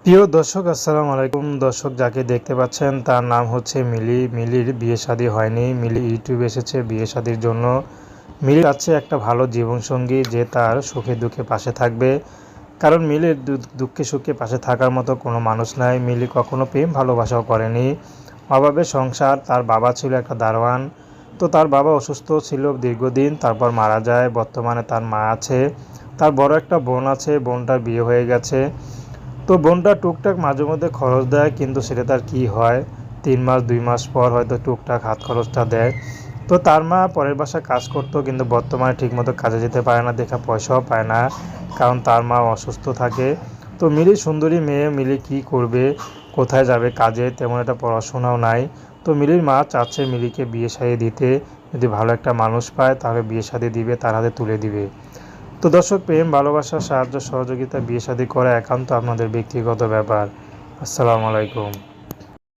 প্রিয় দর্শক আসসালামু আলাইকুম। দর্শক যাকে দেখতে পাচ্ছেন তার নাম হচ্ছে মিলি। মিলির বিয়ে শাদী হয়নি। মিলি ইউটিউবে এসেছে বিয়ে শাদীর জন্য। মিলি চাচ্ছে একটা ভালো জীবনসঙ্গী যে তার সুখে দুঃখে পাশে থাকবে। কারণ মিলির দুঃখে সুখে পাশে থাকার মতো কোনো মানুষ নাই। মিলি কখনো প্রেম ভালোবাসাও করেনি। অভাবে সংসার। তার বাবা ছিল একটা দারোয়ান। তো তার বাবা অসুস্থ ছিল দীর্ঘদিন, তারপর মারা যায়। বর্তমানে তার মা আছে, তার বড় একটা বোন আছে, বোনটার বিয়ে হয়ে গেছে। তো বোনটা টুকটাক মাঝে মধ্যে খরচ দেয়, কিন্তু সেটা তার কী হয়, 3 মাস 2 মাস পর হয়তো টুকটাক হাত খরচটা দেয়। তো তার মা পরের বাসায় কাজ করতো, কিন্তু বর্তমানে ঠিকমতো কাজে যেতে পারে না, দেখা পয়সাও পায় না, কারণ তার মা অসুস্থ থাকে। তো মিলি সুন্দরী মেয়ে, মিলি কী করবে, কোথায় যাবে কাজে, তেমন একটা পড়াশোনাও নাই। তো মিলির মা চাচ্ছে মিলিকে বিয়ে শাদী দিতে। যদি ভালো একটা মানুষ পায় তাহলে বিয়ে শাদী দিবে, তার হাতে তুলে দিবে। তো দর্শক, প্রেম ভালোবাসা সাহায্য সহযোগিতা বিয়ে শাদী করা একান্ত আপনাদের ব্যক্তিগত ব্যাপার। আসসালামু আলাইকুম।